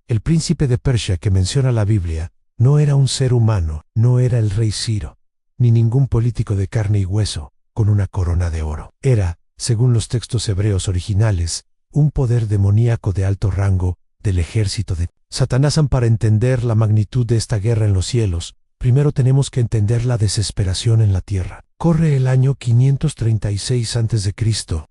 El príncipe de Persia que menciona la Biblia no era un ser humano, no era el rey Ciro, ni ningún político de carne y hueso, con una corona de oro. Era, según los textos hebreos originales, un poder demoníaco de alto rango del ejército de Satanás. Para entender la magnitud de esta guerra en los cielos, primero tenemos que entender la desesperación en la tierra. Corre el año 536 a.C.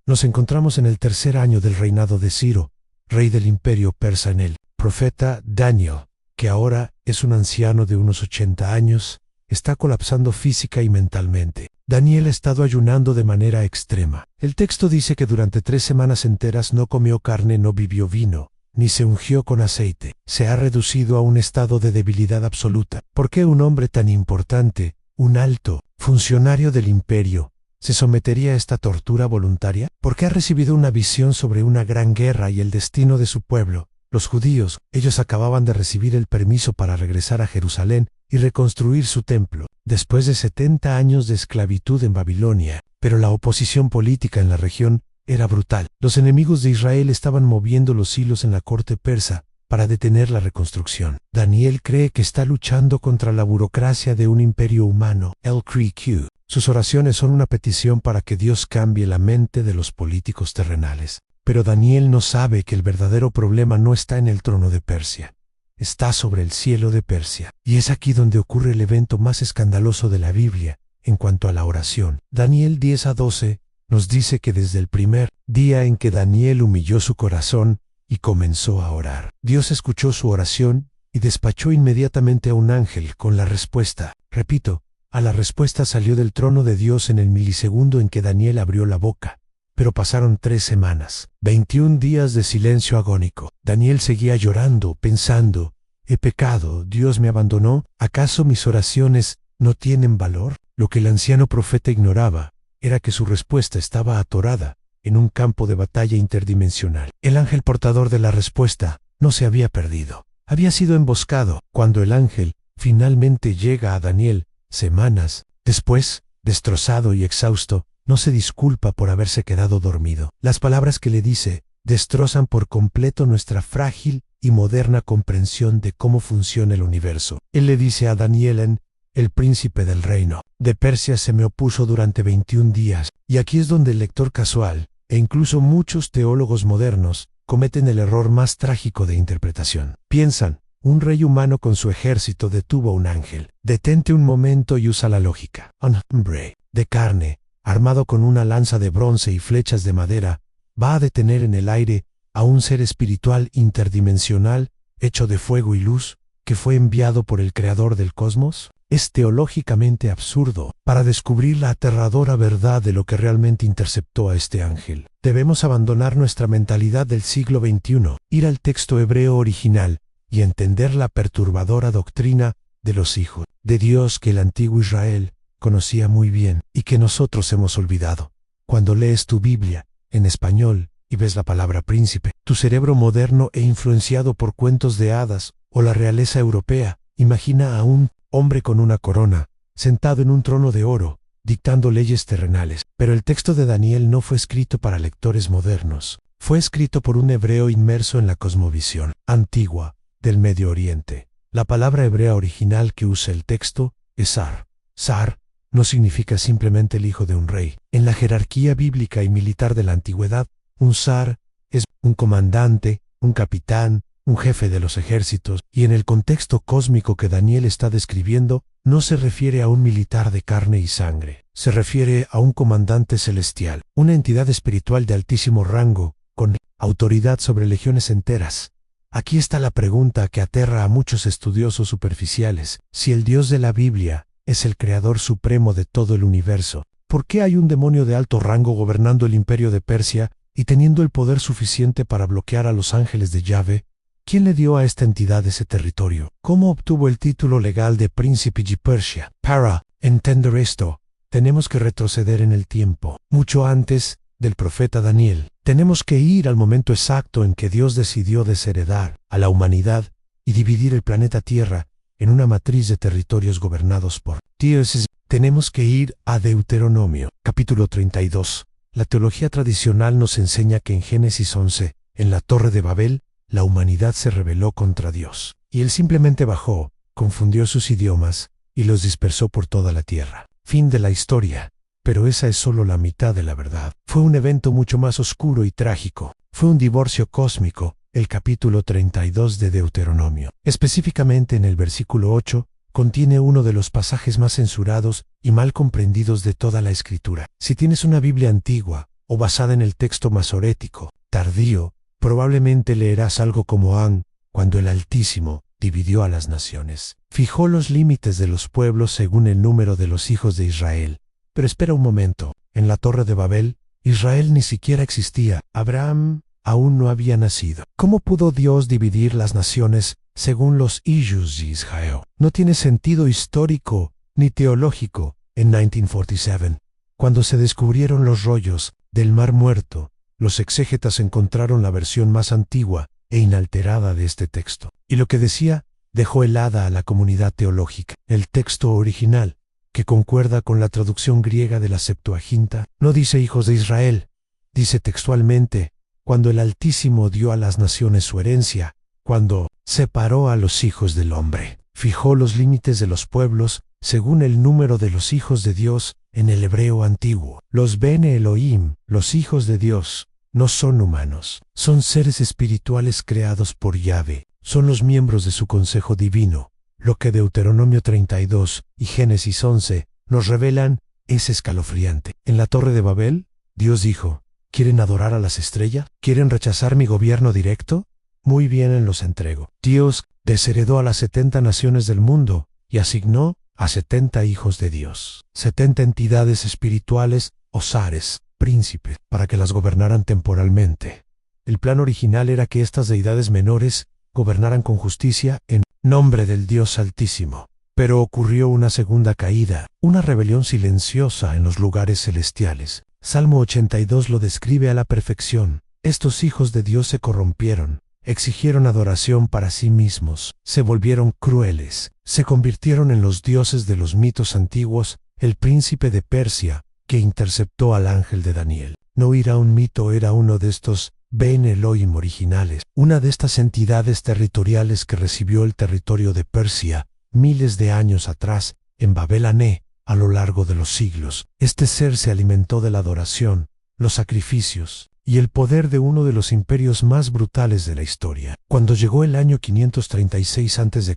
Nos encontramos en el tercer año del reinado de Ciro, rey del imperio persa. En el profeta Daniel, que ahora es un anciano de unos 80 años, está colapsando física y mentalmente. Daniel ha estado ayunando de manera extrema. El texto dice que durante 3 semanas enteras no comió carne, no bebió vino, ni se ungió con aceite. Se ha reducido a un estado de debilidad absoluta. ¿Por qué un hombre tan importante, un alto funcionario del imperio, se sometería a esta tortura voluntaria? Porque ha recibido una visión sobre una gran guerra y el destino de su pueblo. Los judíos, ellos acababan de recibir el permiso para regresar a Jerusalén y reconstruir su templo, después de 70 años de esclavitud en Babilonia. Pero la oposición política en la región era brutal. Los enemigos de Israel estaban moviendo los hilos en la corte persa para detener la reconstrucción. Daniel cree que está luchando contra la burocracia de un imperio humano, el QQ. Sus oraciones son una petición para que Dios cambie la mente de los políticos terrenales. Pero Daniel no sabe que el verdadero problema no está en el trono de Persia. Está sobre el cielo de Persia. Y es aquí donde ocurre el evento más escandaloso de la Biblia en cuanto a la oración. Daniel 10-12 nos dice que desde el primer día en que Daniel humilló su corazón y comenzó a orar, Dios escuchó su oración y despachó inmediatamente a un ángel con la respuesta. Repito, a la respuesta salió del trono de Dios en el milisegundo en que Daniel abrió la boca. Pero pasaron 3 semanas, 21 días de silencio agónico. Daniel seguía llorando, pensando, he pecado, Dios me abandonó, ¿acaso mis oraciones no tienen valor? Lo que el anciano profeta ignoraba era que su respuesta estaba atorada en un campo de batalla interdimensional. El ángel portador de la respuesta no se había perdido, había sido emboscado. Cuando el ángel finalmente llega a Daniel, semanas después, destrozado y exhausto, no se disculpa por haberse quedado dormido. Las palabras que le dice destrozan por completo nuestra frágil y moderna comprensión de cómo funciona el universo. Él le dice a Daniel: el príncipe del reino de Persia se me opuso durante 21 días. Y aquí es donde el lector casual, e incluso muchos teólogos modernos, cometen el error más trágico de interpretación. Piensan, un rey humano con su ejército detuvo a un ángel. Detente un momento y usa la lógica. Un hombre de carne, armado con una lanza de bronce y flechas de madera, va a detener en el aire a un ser espiritual interdimensional, hecho de fuego y luz, que fue enviado por el creador del cosmos. Es teológicamente absurdo. Para descubrir la aterradora verdad de lo que realmente interceptó a este ángel, debemos abandonar nuestra mentalidad del siglo XXI, ir al texto hebreo original y entender la perturbadora doctrina de los hijos de Dios que el antiguo Israel conocía muy bien y que nosotros hemos olvidado. Cuando lees tu Biblia en español y ves la palabra príncipe, tu cerebro moderno e influenciado por cuentos de hadas o la realeza europea imagina a un hombre con una corona, sentado en un trono de oro, dictando leyes terrenales. Pero el texto de Daniel no fue escrito para lectores modernos. Fue escrito por un hebreo inmerso en la cosmovisión antigua del Medio Oriente. La palabra hebrea original que usa el texto es Sar. Sar no significa simplemente el hijo de un rey. En la jerarquía bíblica y militar de la antigüedad, un zar es un comandante, un capitán, un jefe de los ejércitos, y en el contexto cósmico que Daniel está describiendo, no se refiere a un militar de carne y sangre. Se refiere a un comandante celestial, una entidad espiritual de altísimo rango, con autoridad sobre legiones enteras. Aquí está la pregunta que aterra a muchos estudiosos superficiales. Si el Dios de la Biblia es el creador supremo de todo el universo, ¿por qué hay un demonio de alto rango gobernando el imperio de Persia y teniendo el poder suficiente para bloquear a los ángeles de Yahvé? ¿Quién le dio a esta entidad ese territorio? ¿Cómo obtuvo el título legal de príncipe de Persia? Para entender esto, tenemos que retroceder en el tiempo, mucho antes del profeta Daniel. Tenemos que ir al momento exacto en que Dios decidió desheredar a la humanidad y dividir el planeta Tierra en una matriz de territorios gobernados por dioses. Tenemos que ir a Deuteronomio, capítulo 32. La teología tradicional nos enseña que en Génesis 11, en la Torre de Babel, la humanidad se rebeló contra Dios. Y Él simplemente bajó, confundió sus idiomas y los dispersó por toda la tierra. Fin de la historia. Pero esa es solo la mitad de la verdad. Fue un evento mucho más oscuro y trágico. Fue un divorcio cósmico, el capítulo 32 de Deuteronomio. Específicamente en el versículo 8, contiene uno de los pasajes más censurados y mal comprendidos de toda la Escritura. Si tienes una Biblia antigua o basada en el texto masorético, tardío, probablemente leerás algo como cuando el Altísimo dividió a las naciones. Fijó los límites de los pueblos según el número de los hijos de Israel. Pero espera un momento, en la Torre de Babel, Israel ni siquiera existía. Abraham aún no había nacido. ¿Cómo pudo Dios dividir las naciones según los hijos de Israel? No tiene sentido histórico ni teológico. En 1947, cuando se descubrieron los rollos del Mar Muerto, los exégetas encontraron la versión más antigua e inalterada de este texto. Y lo que decía dejó helada a la comunidad teológica. El texto original, que concuerda con la traducción griega de la Septuaginta, no dice hijos de Israel, dice textualmente, cuando el Altísimo dio a las naciones su herencia, cuando separó a los hijos del hombre, fijó los límites de los pueblos según el número de los hijos de Dios en el hebreo antiguo. Los Bene Elohim, los hijos de Dios, no son humanos, son seres espirituales creados por Yahvé, son los miembros de su consejo divino. Lo que Deuteronomio 32 y Génesis 11 nos revelan es escalofriante. En la Torre de Babel, Dios dijo, ¿quieren adorar a las estrellas? ¿Quieren rechazar mi gobierno directo? Muy bien, los entrego. Dios desheredó a las 70 naciones del mundo y asignó a 70 hijos de Dios, 70 entidades espirituales o zares, príncipes, para que las gobernaran temporalmente. El plan original era que estas deidades menores gobernaran con justicia en nombre del Dios Altísimo. Pero ocurrió una segunda caída, una rebelión silenciosa en los lugares celestiales. Salmo 82 lo describe a la perfección. Estos hijos de Dios se corrompieron, exigieron adoración para sí mismos, se volvieron crueles, se convirtieron en los dioses de los mitos antiguos, el príncipe de Persia, que interceptó al ángel de Daniel. No era un mito, era uno de estos Ben Elohim originales, una de estas entidades territoriales que recibió el territorio de Persia miles de años atrás, en Babel Ané, a lo largo de los siglos. Este ser se alimentó de la adoración, los sacrificios y el poder de uno de los imperios más brutales de la historia. Cuando llegó el año 536 a.C.,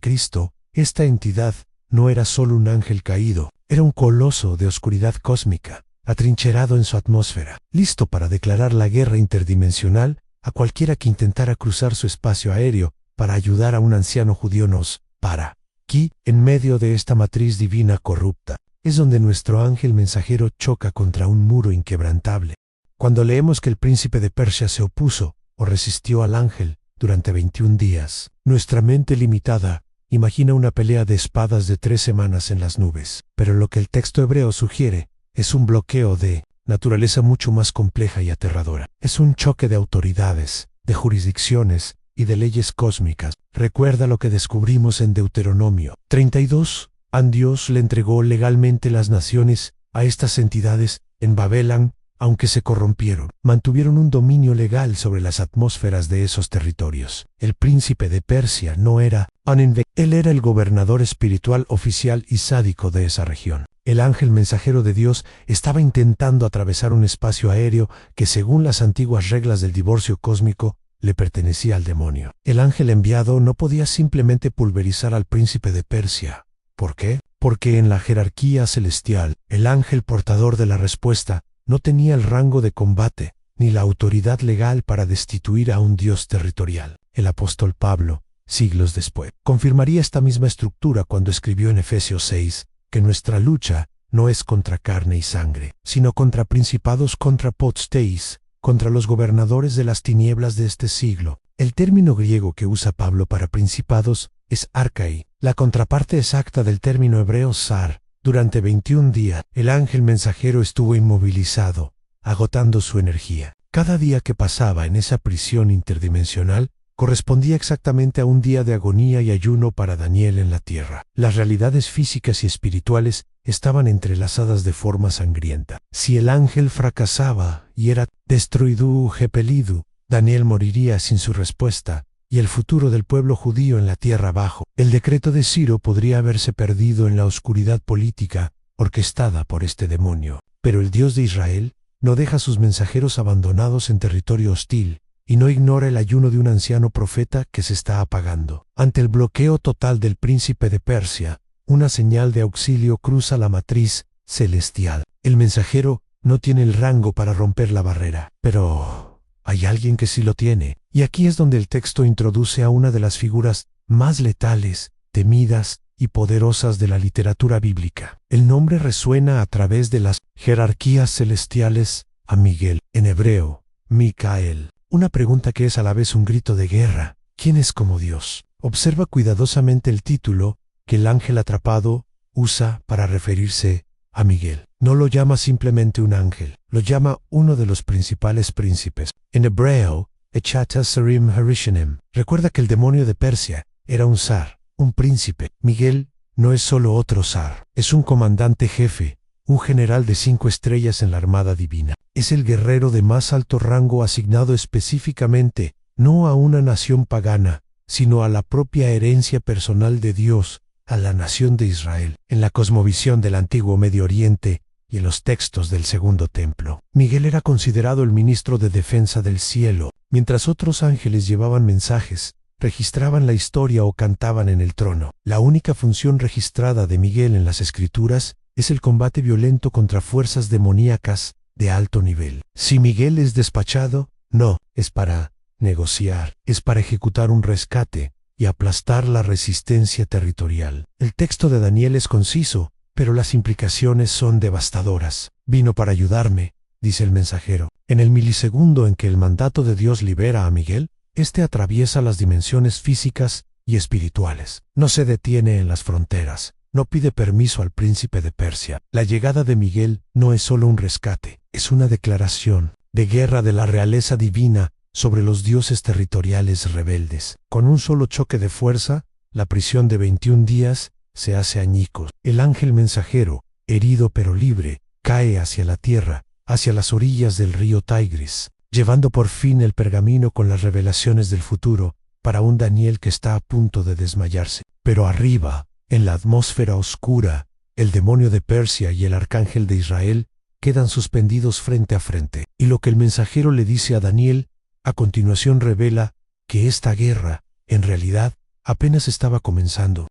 esta entidad no era solo un ángel caído, era un coloso de oscuridad cósmica, atrincherado en su atmósfera, listo para declarar la guerra interdimensional a cualquiera que intentara cruzar su espacio aéreo para ayudar a un anciano judío. Aquí, en medio de esta matriz divina corrupta, es donde nuestro ángel mensajero choca contra un muro inquebrantable. Cuando leemos que el príncipe de Persia se opuso o resistió al ángel durante 21 días, nuestra mente limitada imagina una pelea de espadas de 3 semanas en las nubes. Pero lo que el texto hebreo sugiere es un bloqueo de naturaleza mucho más compleja y aterradora. Es un choque de autoridades, de jurisdicciones y de leyes cósmicas. Recuerda lo que descubrimos en Deuteronomio 32. Dios le entregó legalmente las naciones a estas entidades en Babel, aunque se corrompieron, mantuvieron un dominio legal sobre las atmósferas de esos territorios. El príncipe de Persia no era él era el gobernador espiritual oficial y sádico de esa región. El ángel mensajero de Dios estaba intentando atravesar un espacio aéreo que, según las antiguas reglas del divorcio cósmico, le pertenecía al demonio. El ángel enviado no podía simplemente pulverizar al príncipe de Persia. ¿Por qué? Porque en la jerarquía celestial, el ángel portador de la respuesta no tenía el rango de combate ni la autoridad legal para destituir a un dios territorial. El apóstol Pablo, siglos después, confirmaría esta misma estructura cuando escribió en Efesios 6 que nuestra lucha no es contra carne y sangre, sino contra principados, contra potestéis, contra los gobernadores de las tinieblas de este siglo. El término griego que usa Pablo para principados es arkai, la contraparte exacta del término hebreo zar. Durante 21 días, el ángel mensajero estuvo inmovilizado, agotando su energía. Cada día que pasaba en esa prisión interdimensional correspondía exactamente a un día de agonía y ayuno para Daniel en la tierra. Las realidades físicas y espirituales estaban entrelazadas de forma sangrienta. Si el ángel fracasaba y era destruido, Daniel moriría sin su respuesta y el futuro del pueblo judío en la tierra abajo. El decreto de Ciro podría haberse perdido en la oscuridad política orquestada por este demonio. Pero el Dios de Israel no deja a sus mensajeros abandonados en territorio hostil y no ignora el ayuno de un anciano profeta que se está apagando. Ante el bloqueo total del príncipe de Persia, una señal de auxilio cruza la matriz celestial. El mensajero no tiene el rango para romper la barrera, pero hay alguien que sí lo tiene. Y aquí es donde el texto introduce a una de las figuras más letales, temidas y poderosas de la literatura bíblica. El nombre resuena a través de las jerarquías celestiales a Miguel, en hebreo, Micael. Una pregunta que es a la vez un grito de guerra. ¿Quién es como Dios? Observa cuidadosamente el título que el ángel atrapado usa para referirse a Miguel. No lo llama simplemente un ángel, lo llama uno de los principales príncipes. En hebreo, Echata Sarim Harishanim. Recuerda que el demonio de Persia era un zar, un príncipe. Miguel no es solo otro zar, es un comandante jefe, un general de 5 estrellas en la armada divina. Es el guerrero de más alto rango asignado específicamente no a una nación pagana, sino a la propia herencia personal de Dios, a la nación de Israel. En la cosmovisión del antiguo Medio Oriente y en los textos del Segundo Templo, Miguel era considerado el ministro de defensa del cielo, mientras otros ángeles llevaban mensajes, registraban la historia o cantaban en el trono. La única función registrada de Miguel en las Escrituras es el combate violento contra fuerzas demoníacas de alto nivel. Si Miguel es despachado, no es para negociar, es para ejecutar un rescate y aplastar la resistencia territorial. El texto de Daniel es conciso, pero las implicaciones son devastadoras. Vino para ayudarme, dice el mensajero. En el milisegundo en que el mandato de Dios libera a Miguel, este atraviesa las dimensiones físicas y espirituales. No se detiene en las fronteras. No pide permiso al príncipe de Persia. La llegada de Miguel no es solo un rescate, es una declaración de guerra de la realeza divina sobre los dioses territoriales rebeldes. Con un solo choque de fuerza, la prisión de 21 días se hace añicos. El ángel mensajero, herido pero libre, cae hacia la tierra, hacia las orillas del río Tigris, llevando por fin el pergamino con las revelaciones del futuro para un Daniel que está a punto de desmayarse. Pero arriba, en la atmósfera oscura, el demonio de Persia y el arcángel de Israel quedan suspendidos frente a frente. Y lo que el mensajero le dice a Daniel, a continuación revela que esta guerra, en realidad, apenas estaba comenzando.